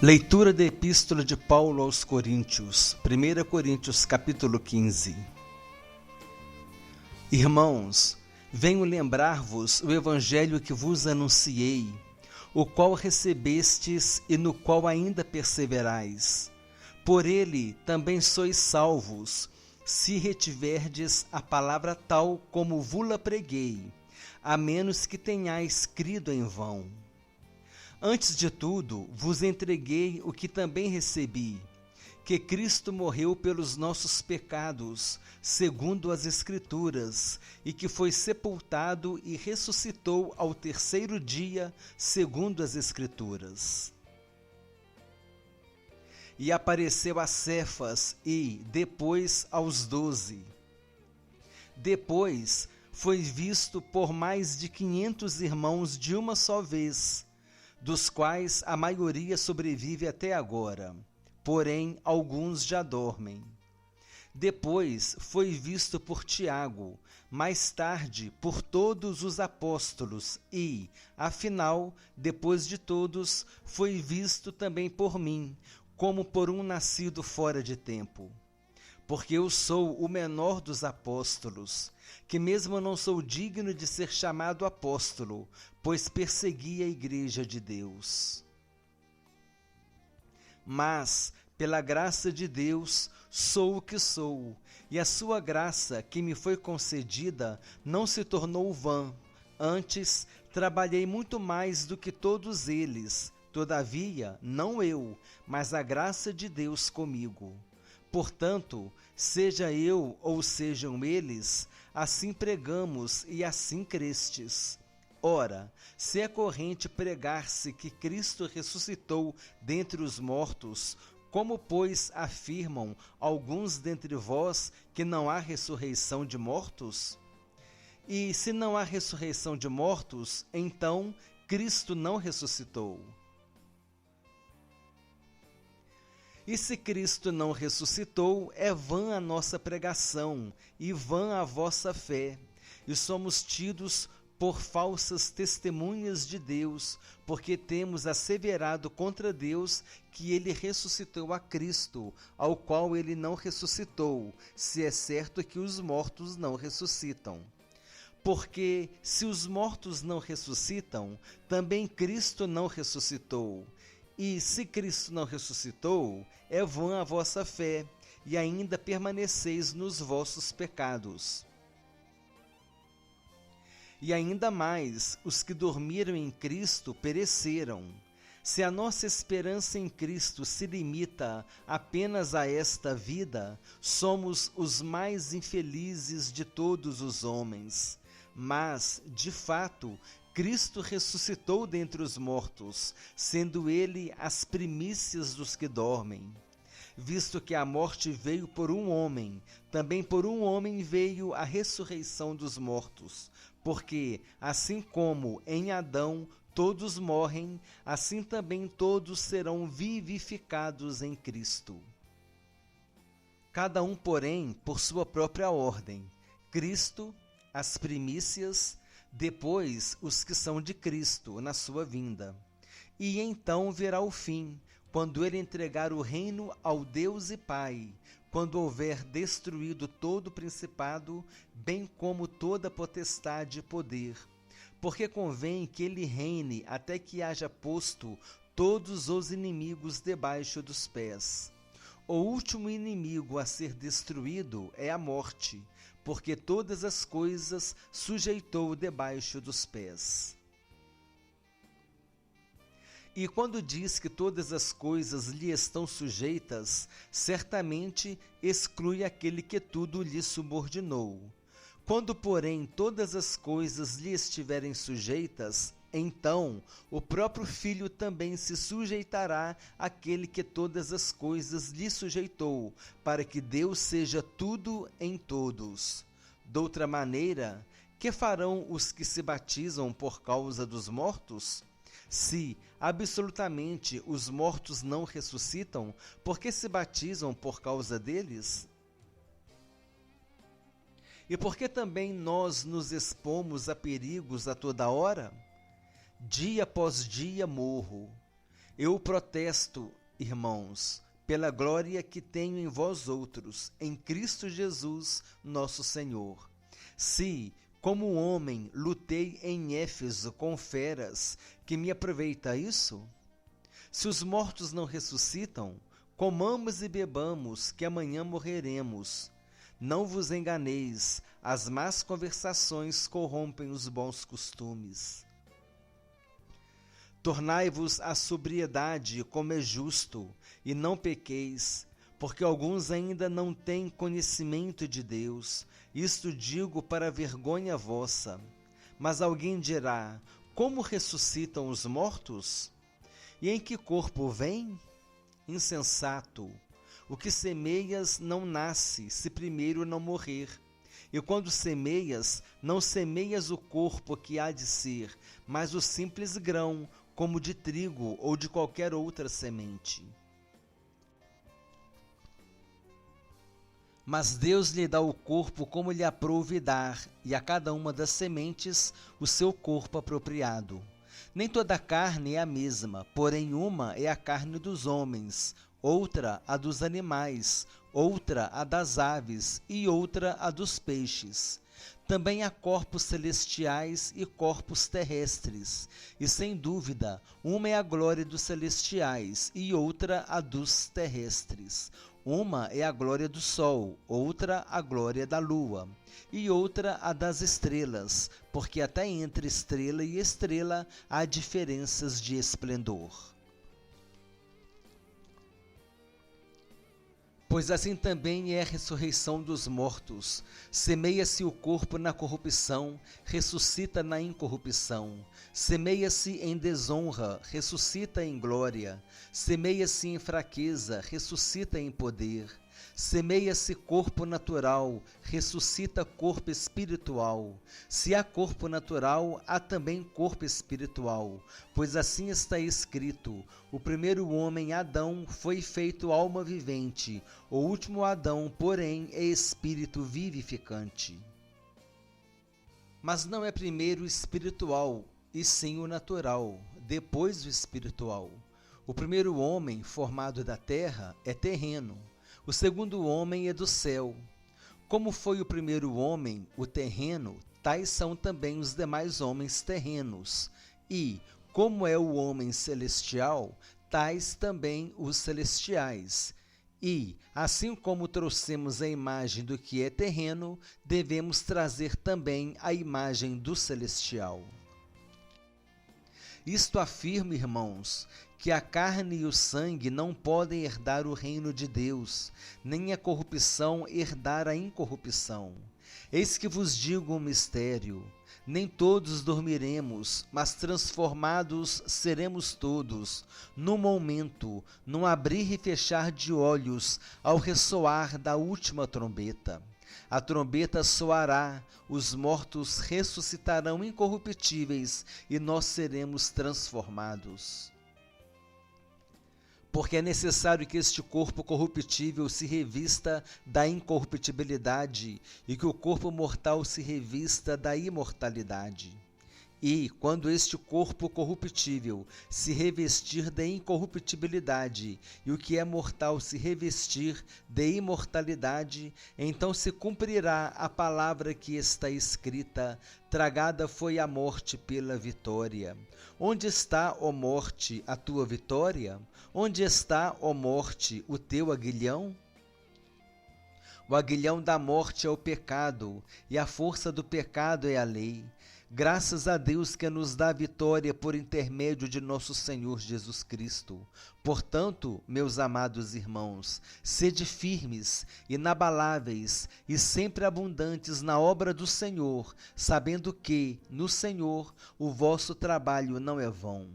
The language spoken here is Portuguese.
Leitura da Epístola de Paulo aos Coríntios, 1 Coríntios capítulo 15. Irmãos, venho lembrar-vos o evangelho que vos anunciei, o qual recebestes e no qual ainda perseverais. Por ele também sois salvos, se retiverdes a palavra tal como vos-la preguei, a menos que tenhais crido em vão. Antes de tudo, vos entreguei o que também recebi, que Cristo morreu pelos nossos pecados, segundo as Escrituras, e que foi sepultado e ressuscitou ao terceiro dia, segundo as Escrituras. E apareceu a Cefas e, depois, aos 12. Depois, foi visto por mais de 500 irmãos de uma só vez, dos quais a maioria sobrevive até agora, porém alguns já dormem. Depois foi visto por Tiago, mais tarde por todos os apóstolos e, afinal, depois de todos, foi visto também por mim, como por um nascido fora de tempo. Porque eu sou o menor dos apóstolos, que mesmo não sou digno de ser chamado apóstolo, pois persegui a igreja de Deus. Mas, pela graça de Deus, sou o que sou, e a sua graça que me foi concedida não se tornou vã. Antes, trabalhei muito mais do que todos eles, todavia, não eu, mas a graça de Deus comigo. Portanto, seja eu ou sejam eles, assim pregamos e assim crestes. Ora, se é corrente pregar-se que Cristo ressuscitou dentre os mortos, como, pois, afirmam alguns dentre vós que não há ressurreição de mortos? E se não há ressurreição de mortos, então Cristo não ressuscitou. E se Cristo não ressuscitou, é vã a nossa pregação, e vã a vossa fé, e somos tidos por falsas testemunhas de Deus, porque temos asseverado contra Deus que ele ressuscitou a Cristo, ao qual ele não ressuscitou, se é certo que os mortos não ressuscitam. Porque se os mortos não ressuscitam, também Cristo não ressuscitou. E se Cristo não ressuscitou, é vã a vossa fé, e ainda permaneceis nos vossos pecados. E ainda mais, os que dormiram em Cristo pereceram. Se a nossa esperança em Cristo se limita apenas a esta vida, somos os mais infelizes de todos os homens. Mas, de fato, Cristo ressuscitou dentre os mortos, sendo ele as primícias dos que dormem. Visto que a morte veio por um homem, também por um homem veio a ressurreição dos mortos. Porque, assim como em Adão todos morrem, assim também todos serão vivificados em Cristo. Cada um, porém, por sua própria ordem. Cristo, as primícias, depois os que são de Cristo na sua vinda. E então virá o fim, quando ele entregar o reino ao Deus e Pai, quando houver destruído todo o principado, bem como toda potestade e poder. Porque convém que ele reine até que haja posto todos os inimigos debaixo dos pés. O último inimigo a ser destruído é a morte, porque todas as coisas sujeitou debaixo dos pés. E quando diz que todas as coisas lhe estão sujeitas, certamente exclui aquele que tudo lhe subordinou. Quando, porém, todas as coisas lhe estiverem sujeitas, então o próprio Filho também se sujeitará àquele que todas as coisas lhe sujeitou, para que Deus seja tudo em todos. Doutra maneira, que farão os que se batizam por causa dos mortos? Se, absolutamente, os mortos não ressuscitam, por que se batizam por causa deles? E por que também nós nos expomos a perigos a toda hora? Dia após dia morro. Eu protesto, irmãos, pela glória que tenho em vós outros, em Cristo Jesus, nosso Senhor. Se, como homem, lutei em Éfeso com feras, que me aproveita isso? Se os mortos não ressuscitam, comamos e bebamos, que amanhã morreremos. Não vos enganeis, as más conversações corrompem os bons costumes. Tornai-vos à sobriedade, como é justo, e não pequeis, porque alguns ainda não têm conhecimento de Deus. Isto digo para vergonha vossa. Mas alguém dirá: como ressuscitam os mortos? E em que corpo vêm? Insensato! O que semeias não nasce, se primeiro não morrer. E quando semeias, não semeias o corpo que há de ser, mas o simples grão, como de trigo ou de qualquer outra semente. Mas Deus lhe dá o corpo como lhe aprouve dar, e a cada uma das sementes o seu corpo apropriado. Nem toda a carne é a mesma, porém uma é a carne dos homens, outra a dos animais, outra a das aves e outra a dos peixes. Também há corpos celestiais e corpos terrestres, e sem dúvida, uma é a glória dos celestiais e outra a dos terrestres. Uma é a glória do sol, outra a glória da lua, e outra a das estrelas, porque até entre estrela e estrela há diferenças de esplendor. Pois assim também é a ressurreição dos mortos. Semeia-se o corpo na corrupção, ressuscita na incorrupção. Semeia-se em desonra, ressuscita em glória. Semeia-se em fraqueza, ressuscita em poder. Semeia-se corpo natural, ressuscita corpo espiritual. Se há corpo natural, há também corpo espiritual. Pois assim está escrito: o primeiro homem, Adão, foi feito alma vivente. O último Adão, porém, é espírito vivificante. Mas não é primeiro o espiritual, e sim o natural, depois o espiritual. O primeiro homem, formado da terra, é terreno. O segundo homem é do céu. Como foi o primeiro homem, o terreno, tais são também os demais homens terrenos. E, como é o homem celestial, tais também os celestiais. E, assim como trouxemos a imagem do que é terreno, devemos trazer também a imagem do celestial. Isto afirma, irmãos, que a carne e o sangue não podem herdar o reino de Deus, nem a corrupção herdar a incorrupção. Eis que vos digo um mistério: nem todos dormiremos, mas transformados seremos todos, num momento, num abrir e fechar de olhos, ao ressoar da última trombeta. A trombeta soará, os mortos ressuscitarão incorruptíveis e nós seremos transformados. Porque é necessário que este corpo corruptível se revista da incorruptibilidade e que o corpo mortal se revista da imortalidade. E, quando este corpo corruptível se revestir da incorruptibilidade e o que é mortal se revestir de imortalidade, então se cumprirá a palavra que está escrita: tragada foi a morte pela vitória. Onde está, ó morte, a tua vitória? Onde está, ó morte, o teu aguilhão? O aguilhão da morte é o pecado, e a força do pecado é a lei. Graças a Deus que nos dá a vitória por intermédio de nosso Senhor Jesus Cristo. Portanto, meus amados irmãos, sede firmes, inabaláveis e sempre abundantes na obra do Senhor, sabendo que, no Senhor, o vosso trabalho não é vão.